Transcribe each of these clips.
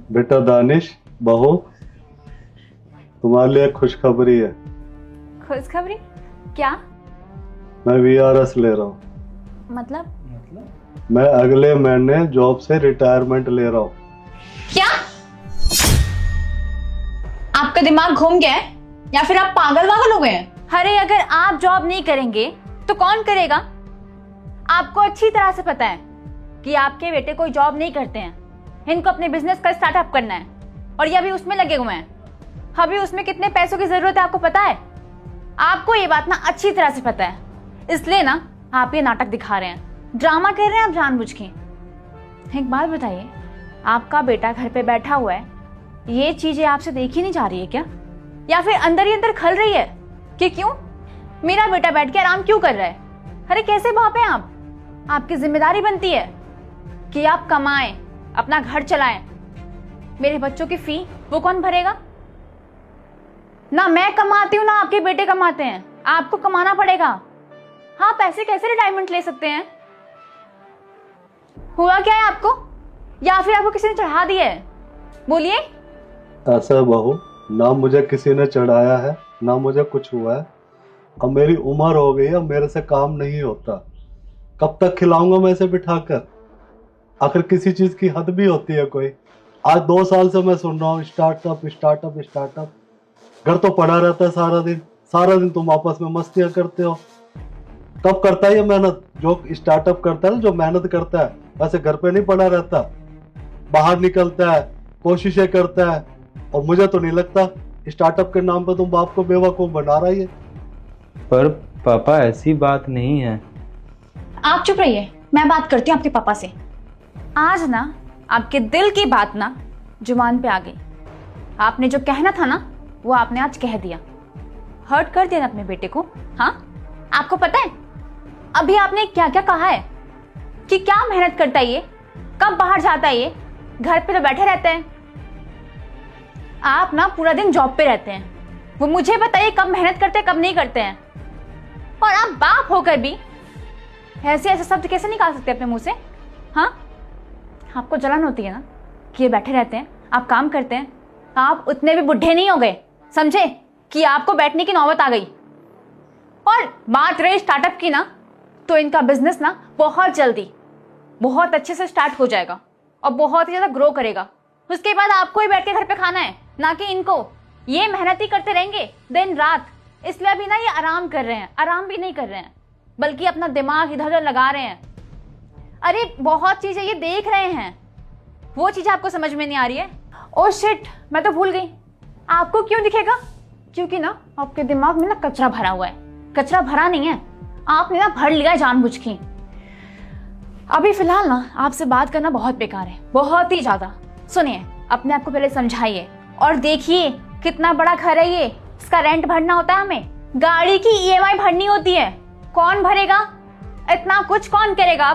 बेटा दानिश, बहू, तुम्हारे लिए खुशखबरी है। खुशखबरी? क्या? मैं VRS ले रहा हूँ। मतलब? मैं अगले महीने जॉब से रिटायरमेंट ले रहा हूँ। क्या? आपका दिमाग घूम गया है या फिर आप पागल वागल हो गए हैं? अरे अगर आप जॉब नहीं करेंगे तो कौन करेगा? आपको अच्छी तरह से पता है कि आपके बेटे कोई जॉब नहीं करते हैं, इनको अपने बिजनेस का स्टार्टअप करना है और ये अभी उसमें लगे हुए हैं। अभी उसमें कितने पैसों की जरूरत है आपको पता है? आपको ये बात ना अच्छी तरह से पता है, इसलिए ना आप ये नाटक दिखा रहे हैं, ड्रामा कर रहे हैं आप जानबूझ के। एक बात बताइए, आपका बेटा घर पे बैठा हुआ है, ये चीजें आपसे देखी नहीं जा रही है क्या? या फिर अंदर ही अंदर खल रही है कि क्यों मेरा बेटा बैठ के आराम क्यों कर रहा है? अरे कैसे बाप हैं आप? आपकी जिम्मेदारी बनती है कि आप कमाएं, अपना घर चलाएं। मेरे बच्चों की फी वो कौन भरेगा? ना मैं कमाती हूँ ना आपके बेटे कमाते हैं, आपको कमाना पड़ेगा। हाँ, पैसे कैसे रिटायरमेंट ले सकते हैं? हुआ क्या है आपको, या फिर आपको किसी ने चढ़ा दिया है? बोलिए। ऐसा बहू, ना मुझे किसी ने चढ़ाया है ना मुझे कुछ हुआ है। अब मेरी उम्र हो गई है, मेरे से काम नहीं होता। कब तक खिलाऊंगा मैं इसे बिठाकर? आखिर किसी चीज की हद भी होती है कोई। आज 2 साल से मैं सुन रहा हूँ स्टार्टअप स्टार्टअप स्टार्टअप। घर तो पड़ा रहता है सारा दिन तुम आपस में मस्तियां करते हो। कब करता है ये मेहनत? जो स्टार्टअप करता है, जो मेहनत करता है, वैसे घर पे नहीं पड़ा रहता, बाहर निकलता है, कोशिशें करता है। और मुझे तो नहीं लगता स्टार्टअप के नाम पे तुम बाप को बेवकूफ बना रही है। पर पापा ऐसी बात नहीं है। आप चुप रहिए, मैं बात करती हूँ आपके पापा से। आज ना आपके दिल की बात ना जुबान पे आ गई। आपने जो कहना था ना वो आपने आज कह दिया, हर्ट कर दिया ना अपने बेटे को। हाँ, आपको पता है अभी आपने क्या क्या कहा है कि क्या मेहनत करता है ये, कब बाहर जाता है ये, घर पे तो बैठे रहते हैं। आप ना पूरा दिन जॉब पे रहते हैं, वो मुझे बताइए कब मेहनत करते हैं कब नहीं करते हैं। और आप बाप होकर भी ऐसे ऐसे शब्द कैसे निकाल सकते हैं अपने मुंह से? हाँ, आपको जलन होती है ना कि ये बैठे रहते हैं, आप काम करते हैं। आप उतने भी बुढ़े नहीं हो गए, समझे, कि आपको बैठने की नौबत आ गई। और बात रही स्टार्टअप की ना, तो इनका बिजनेस ना बहुत जल्दी बहुत अच्छे से स्टार्ट हो जाएगा और बहुत ही ज्यादा ग्रो करेगा। उसके बाद आपको ही बैठ के घर पे खाना है, ना कि इनको। ये मेहनत ही करते रहेंगे दिन रात, इसलिए अभी ना ये आराम कर रहे हैं। आराम भी नहीं कर रहे हैं, बल्कि अपना दिमाग इधर उधर लगा रहे हैं। अरे बहुत चीजें ये देख रहे हैं, वो चीज आपको समझ में नहीं आ रही है। ओह शिट, मैं तो भूल गई। आपको क्यों दिखेगा? क्योंकि ना आपके दिमाग में ना कचरा भरा हुआ है। कचरा भरा नहीं है, आपने ना भर लिया है जानबूझ के। अभी फिलहाल ना आपसे बात करना बहुत बेकार है, बहुत ही ज्यादा। सुनिए, अपने आप को पहले समझाइए और देखिए कितना बड़ा घर है ये, इसका रेंट भरना होता है हमें, गाड़ी की EMI भरनी होती है। कौन भरेगा? इतना कुछ कौन करेगा?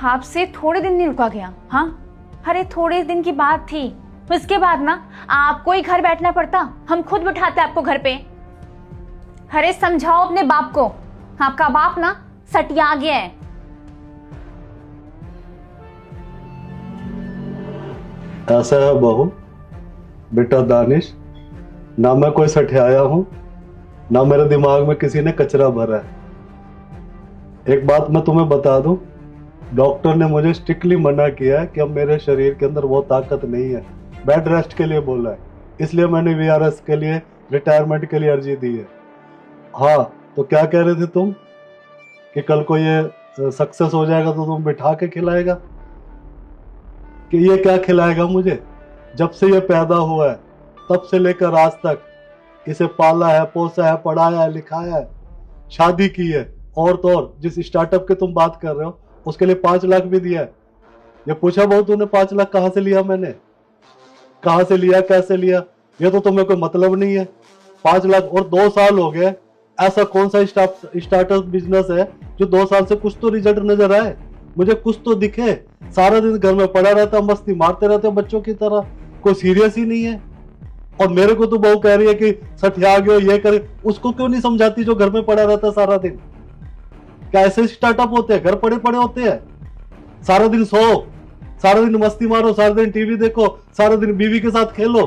आपसे थोड़े दिन नहीं रुका गया। हाँ, अरे थोड़े दिन की बात थी, उसके बाद ना आपको ही घर बैठना पड़ता, हम खुद बिठाते आपको घर पे। अरे समझाओ अपने बाप को, आपका बाप ना सटिया गया है। ऐसा है बहू, बेटा दानिश, ना मैं कोई सठियाया हूं, ना मेरे दिमाग में किसी ने कचरा भरा है। एक बात मैं तुम्हें बता दूं, डॉक्टर ने मुझे स्ट्रिक्टली मना किया है कि अब मेरे शरीर के अंदर वो ताकत नहीं है। बेड रेस्ट के लिए बोला है, इसलिए मैंने VRS के लिए, रिटायरमेंट के लिए अर्जी दी है। हाँ, तो क्या कह रहे थे तुम कि कल को ये सक्सेस हो जाएगा तो तुम बिठा के खिलाएगा? कि ये क्या खिलाएगा मुझे? जब से ये पैदा हुआ है तब से लेकर आज तक इसे पाला है, पोसा है, पढ़ाया है, लिखाया है, शादी की है। और तो और जिस स्टार्टअप की तुम बात कर रहे हो उसके लिए 5 लाख भी दिया है। ये पूछा बहुत तूने 5 लाख कहाँ से लिया? मैंने कहाँ से लिया, कैसे लिया, ये तो तुम्हें कोई मतलब नहीं है। 5 लाख, और 2 साल हो गए। ऐसा कौन सा स्टार्टअप बिजनेस है जो 2 साल से कुछ तो रिजल्ट नजर आए, मुझे कुछ तो दिखे? सारा दिन घर में पड़ा रहता, मस्ती मारते रहते बच्चों की तरह, कोई सीरियस ही नहीं है। और मेरे को तो बहू कह रही है कि सठिया गयो ये करे, उसको क्यों नहीं समझाती जो घर में पड़ा रहता है सारा दिन? क्या ऐसे स्टार्टअप होते हैं? घर पड़े पड़े होते हैं, सारा दिन सो, सारा दिन मस्ती मारो, सारा दिन टीवी देखो, सारा दिन बीवी के साथ खेलो,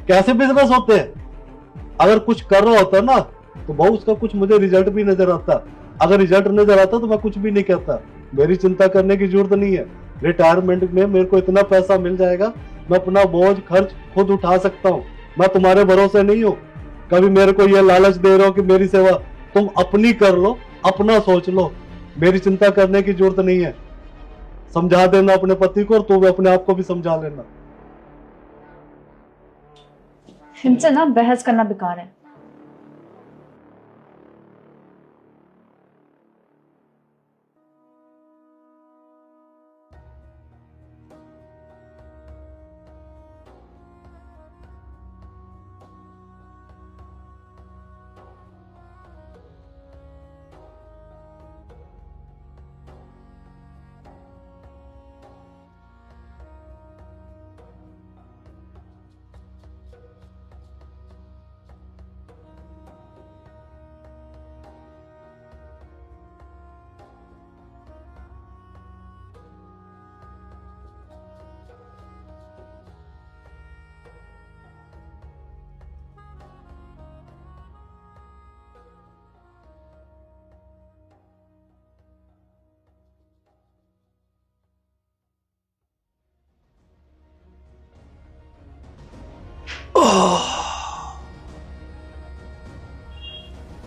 कैसे बिजनेस होते हैं? अगर कुछ कर रहा होता ना तो बहुत उसका कुछ मुझे रिजल्ट भी नजर आता। अगर रिजल्ट नजर आता तो मैं कुछ भी नहीं कहता। मेरी चिंता करने की जरूरत नहीं है। रिटायरमेंट में मेरे को इतना पैसा मिल जाएगा, मैं अपना बोझ खर्च खुद उठा सकता हूँ। मैं तुम्हारे भरोसे नहीं हूँ। कभी मेरे को ये लालच दे रहे हो कि मेरी सेवा तुम अपनी कर लो, अपना सोच लो, मेरी चिंता करने की जरूरत नहीं है। समझा देना अपने पति को और तू अपने आप को भी समझा लेना। इनसे ना बहस करना बेकार है।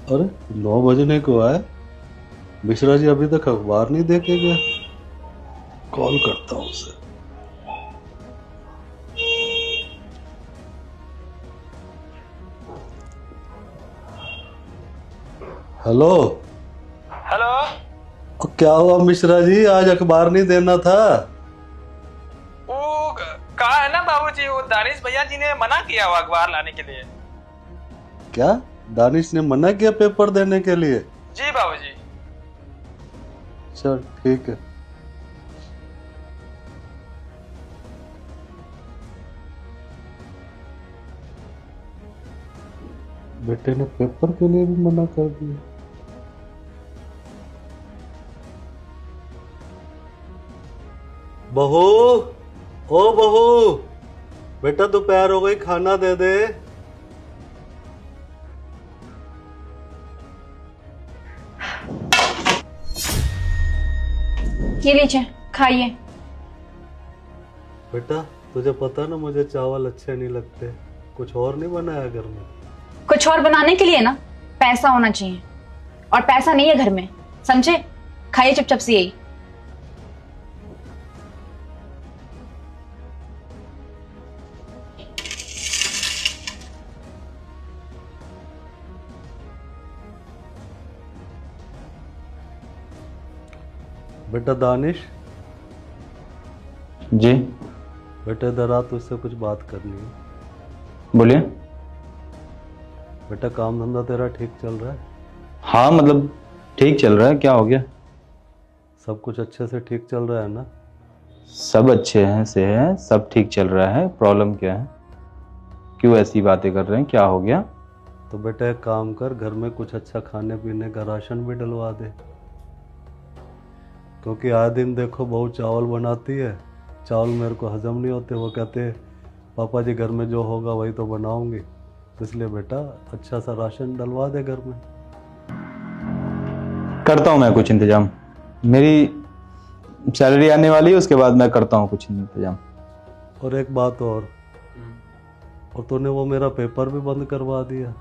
अरे 9 बजने को आए, मिश्रा जी अभी तक अखबार नहीं देखे गए। कॉल करता हूं उसे। Hello hello. क्या हुआ मिश्रा जी, आज अखबार नहीं देना था? वो कहा है ना बाबूजी, वो दानिश भैया जी ने मना किया हुआ अखबार लाने के लिए। क्या दानिश ने मना किया पेपर देने के लिए? जी बाबूजी। चल ठीक है। बेटे ने पेपर के लिए भी मना कर दिया। बहू, ओ बहू, बेटा दोपहर हो गई, खाना दे दे। ये लीजिए, खाइए। बेटा तुझे पता ना मुझे चावल अच्छे नहीं लगते, कुछ और नहीं बनाया घर में? कुछ और बनाने के लिए ना पैसा होना चाहिए, और पैसा नहीं है घर में, समझे? खाइए चुपचाप से यही। बेटा दानिश। जी बेटा इधर आ, तुझसे कुछ बात करनी है। बोलिए। बेटा काम धंधा तेरा ठीक चल रहा है? हाँ मतलब ठीक चल रहा है, क्या हो गया? सब कुछ अच्छे से ठीक चल रहा है ना? सब अच्छे हैं से है, सब ठीक चल रहा है। प्रॉब्लम क्या है? क्यों ऐसी बातें कर रहे हैं, क्या हो गया? तो बेटा एक काम कर, घर में कुछ अच्छा खाने पीने का राशन भी डलवा दे, क्योंकि आए दिन देखो बहू चावल बनाती है, चावल मेरे को हजम नहीं होते। वो कहते पापा जी घर में जो होगा वही तो बनाऊंगी, इसलिए बेटा अच्छा सा राशन डलवा दे घर में। करता हूँ मैं कुछ इंतजाम, मेरी सैलरी आने वाली है, उसके बाद मैं करता हूँ कुछ इंतजाम। और एक बात और तूने वो मेरा पेपर भी बंद करवा दिया।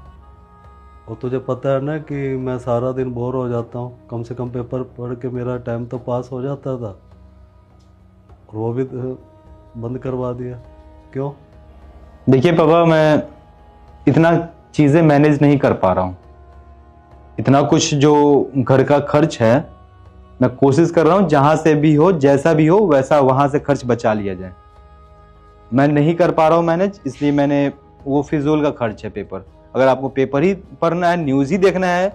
और तुझे पता है ना कि मैं सारा दिन बोर हो जाता हूँ, कम से कम पेपर पढ़ के मेरा टाइम तो पास हो जाता था, और वो भी बंद करवा दिया। क्यों? देखिए पापा, मैं इतना चीज़ें मैनेज नहीं कर पा रहा हूँ। इतना कुछ जो घर का खर्च है, मैं कोशिश कर रहा हूँ जहाँ से भी हो, जैसा भी हो वैसा वहाँ से खर्च बचा लिया जाए। मैं नहीं कर पा रहा हूँ मैनेज, इसलिए मैंने वो फिजूल का खर्च है पेपर। अगर आपको पेपर ही पढ़ना है, न्यूज़ ही देखना है,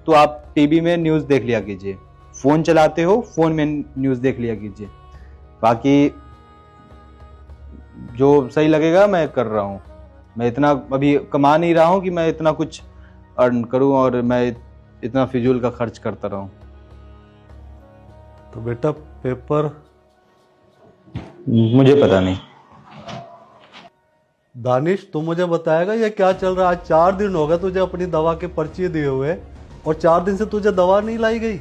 तो आप टीवी में न्यूज़ देख लिया कीजिए। फ़ोन चलाते हो, फ़ोन में न्यूज़ देख लिया कीजिए। बाकी जो सही लगेगा मैं कर रहा हूँ। मैं इतना अभी कमा नहीं रहा हूँ कि मैं इतना कुछ अर्न करूँ और मैं इतना फिजूल का खर्च करता रहूँ। तो बेटा पेपर मुझे पता नहीं। दानिश तू मुझे बताएगा ये क्या चल रहा है? आज 4 दिन हो गए तुझे अपनी दवा के पर्ची दिए हुए और 4 दिन से तुझे दवा नहीं लाई गई,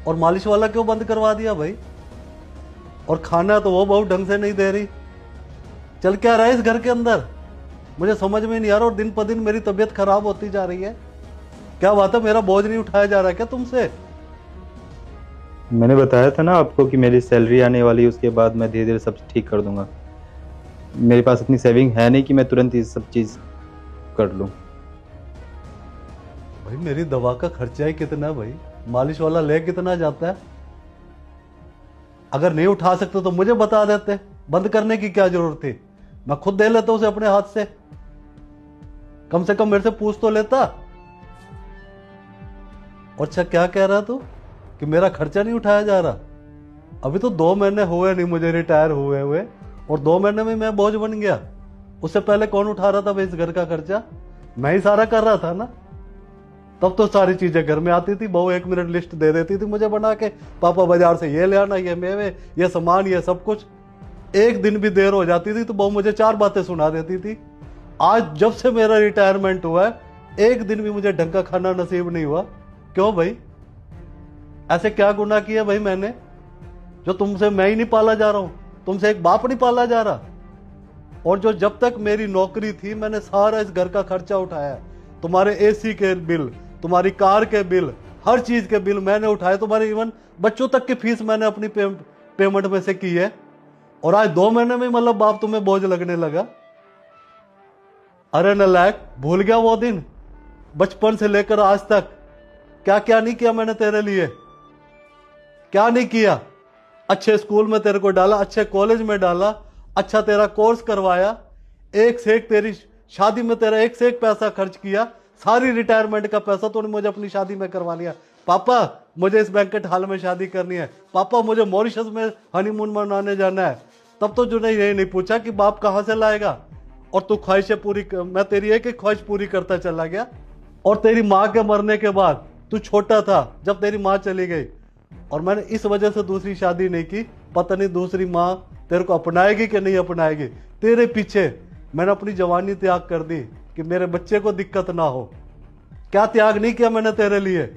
और मालिश वाला क्यों बंद करवा दिया भाई? और खाना तो वो बहुत ढंग से नहीं दे रही। चल क्या रहा है इस घर के अंदर? मुझे समझ में नहीं आ रहा, और दिन पर दिन मेरी तबीयत खराब होती जा रही है। क्या बात है, मेरा बोझ नहीं उठाया जा रहा है क्या तुमसे? मैंने बताया था ना आपको कि मेरी सैलरी आने वाली है, उसके बाद मैं धीरे धीरे सब ठीक कर दूंगा। मेरे पास इतनी सेविंग है नहीं कि मैं तुरंत ये सब चीज कर लूं। भाई मेरी दवा का खर्चा ही कितना है भाई? मालिश वाला ले कितना जाता है? अगर नहीं उठा सकते तो मुझे बता देते, बंद करने की क्या जरूरत थी? मैं खुद दे लेता उसे अपने हाथ से, कम से कम मेरे से पूछ तो लेता। और अच्छा क्या कह रहा तू कि मेरा खर्चा नहीं उठाया जा रहा? अभी तो 2 महीने हुए नहीं मुझे रिटायर हुए और 2 महीने में मैं बोझ बन गया। उससे पहले कौन उठा रहा था भाई इस घर का खर्चा? मैं ही सारा कर रहा था ना। तब तो सारी चीजें घर में आती थी, बहू 1 मिनट लिस्ट दे देती थी मुझे बना के, पापा बाजार से ये ले आना, ये मेवे, ये सामान, ये सब कुछ। एक दिन भी देर हो जाती थी तो बहू मुझे 4 बातें सुना देती थी। आज जब से मेरा रिटायरमेंट हुआ है, एक दिन भी मुझे ढंग का खाना नसीब नहीं हुआ। क्यों भाई? ऐसे क्या गुनाह किया भाई मैंने जो तुमसे मैं ही नहीं पाला जा रहा हूं, तुमसे एक बाप नहीं पाला जा रहा? और जो जब तक मेरी नौकरी थी मैंने सारा इस घर का खर्चा उठाया। तुम्हारे एसी के बिल, तुम्हारी कार के बिल, हर चीज के बिल मैंने उठाए। तुम्हारे इवन बच्चों तक की फीस मैंने अपनी पेमेंट में से की है। और आज 2 महीने में मतलब बाप तुम्हें बोझ लगने लगा? अरे नालायक, भूल गया वो दिन? बचपन से लेकर आज तक क्या क्या नहीं किया मैंने तेरे लिए? क्या नहीं किया? अच्छे स्कूल में तेरे को डाला, अच्छे कॉलेज में डाला, अच्छा तेरा कोर्स करवाया, एक से एक तेरी शादी में तेरा एक से एक पैसा खर्च किया। सारी रिटायरमेंट का पैसा तूने मुझे अपनी शादी में करवा लिया। पापा मुझे इस बैंकेट हॉल में शादी करनी है, पापा मुझे मॉरिशस में हनीमून मनाने जाना है। तब तो तूने यही नहीं पूछा कि बाप कहां से लाएगा, और तू ख्वाहिशें पूरी मैं तेरी एक एक ख्वाहिश पूरी करता चला गया। और तेरी माँ के मरने के बाद तू छोटा था जब तेरी माँ चली गई, और मैंने इस वजह से दूसरी शादी नहीं की। पता नहीं दूसरी माँ तेरे को अपनाएगी कि नहीं अपनाएगी। तेरे पीछे मैंने अपनी जवानी त्याग कर दी कि मेरे बच्चे को दिक्कत ना हो। क्या त्याग नहीं किया मैंने तेरे लिए?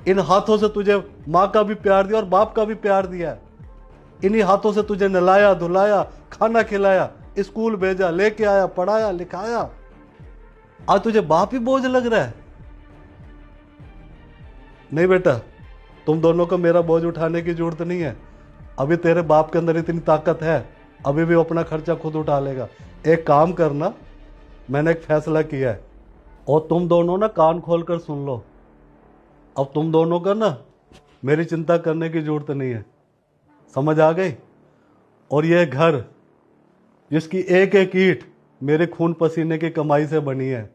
इन हाथों से तुझे माँ का भी प्यार दिया और बाप का भी प्यार दिया। इन्हीं हाथों से तुझे नहलाया धुलाया, खाना खिलाया, स्कूल भेजा, लेके आया, पढ़ाया लिखाया। आज तुझे बाप ही बोझ लग रहा है? नहीं बेटा, तुम दोनों को मेरा बोझ उठाने की जरूरत नहीं है। अभी तेरे बाप के अंदर इतनी ताकत है, अभी भी अपना खर्चा खुद उठा लेगा। एक काम करना, मैंने एक फैसला किया है, और तुम दोनों ना कान खोलकर सुन लो। अब तुम दोनों का ना मेरी चिंता करने की जरूरत नहीं है, समझ आ गई? और ये घर जिसकी एक एक ईंट मेरे खून पसीने की कमाई से बनी है,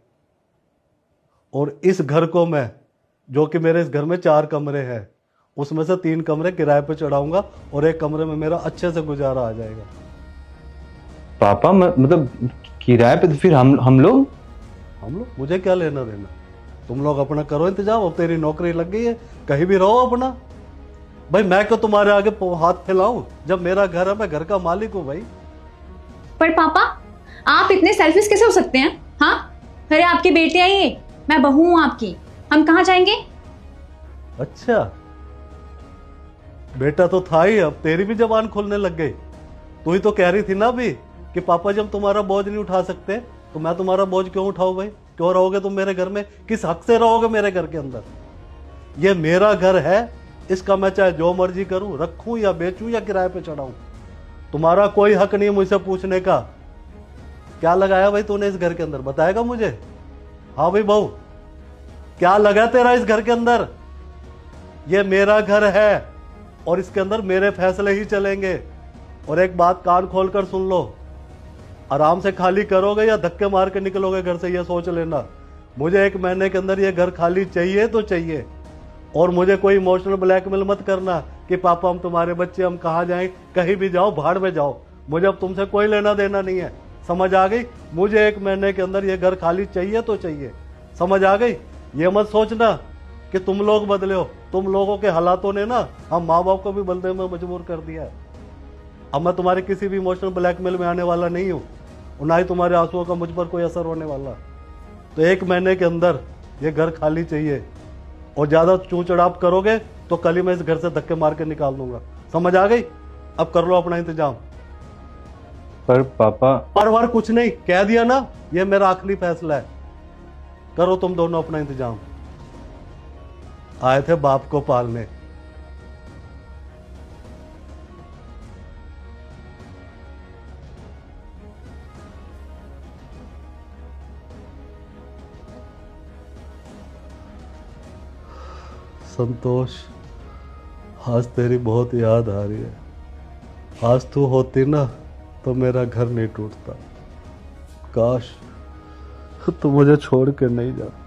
और इस घर को मैं, जो कि मेरे इस घर में 4 कमरे हैं, उसमें से 3 कमरे किराए पे चढ़ाऊंगा और एक कमरे में मेरा अच्छे से गुजारा आ जाएगा। पापा मतलब किराए पे? तो फिर हम लोग मुझे क्या लेना देना? तुम लोग अपना करो इंतजाम। अब तेरी नौकरी लग गई है, कहीं भी रहो अपना। भाई मैं क्यों तुम्हारे आगे हाथ फैलाऊं? जब मेरा घर है, मैं घर का मालिक हूं भाई। पर पापा आप इतने सेल्फिश कैसे हो सकते हैं? हाँ, अरे आपकी बेटियां ही, मैं बहू हूं आपकी, हम कहाँ जाएंगे? अच्छा, बेटा तो था ही, अब तेरी भी जबान खुलने लग गई। तू ही तो कह रही थी ना अभी कि पापा जब तुम्हारा बोझ नहीं उठा सकते तो मैं तुम्हारा बोझ क्यों उठाऊं? भाई क्यों रहोगे तुम मेरे घर में? किस हक से रहोगे मेरे घर के अंदर? ये मेरा घर है, इसका मैं चाहे जो मर्जी करूं, रखूं या बेचूं या किराए पे चढ़ाऊं। तुम्हारा कोई हक नहीं है मुझसे पूछने का। क्या लगाया भाई तूने इस घर के अंदर, बताएगा मुझे? हाँ भाई बहू, क्या लगा तेरा इस घर के अंदर? ये मेरा घर है और इसके अंदर मेरे फैसले ही चलेंगे। और एक बात कान खोलकर सुन लो, आराम से खाली करोगे या धक्के मार के निकलोगे घर से, ये सोच लेना। मुझे 1 महीने के अंदर ये घर खाली चाहिए तो चाहिए। और मुझे कोई इमोशनल ब्लैकमेल मत करना कि पापा हम तुम्हारे बच्चे, हम कहाँ जाएं, कहीं भी जाओ, भाड़ में जाओ। मुझे अब तुमसे कोई लेना देना नहीं है, समझ आ गई? मुझे 1 महीने के अंदर ये घर खाली चाहिए तो चाहिए। समझ आ गई? ये मत सोचना कि तुम लोग बदले हो। तुम लोगों के हालातों ने ना हम माँ बाप को भी बदलने में मजबूर कर दिया है। अब मैं तुम्हारे किसी भी इमोशनल ब्लैकमेल में आने वाला नहीं हूँ, और ना ही तुम्हारे आंसुओं का मुझ पर कोई असर होने वाला। तो 1 महीने के अंदर ये घर खाली चाहिए, और ज़्यादा चूँ चढ़ाव करोगे तो कल ही मैं इस घर से धक्के मार के निकाल दूंगा। समझ आ गई? अब कर लो अपना इंतजाम। पर पापा। पर वार कुछ नहीं, कह दिया ना, ये मेरा आखिरी फैसला है। करो तुम दोनों अपना इंतजाम। आए थे बाप को पालने। संतोष, आज तेरी बहुत याद आ रही है। आज तू होती ना तो मेरा घर नहीं टूटता। काश तू मुझे छोड़ के नहीं जाती।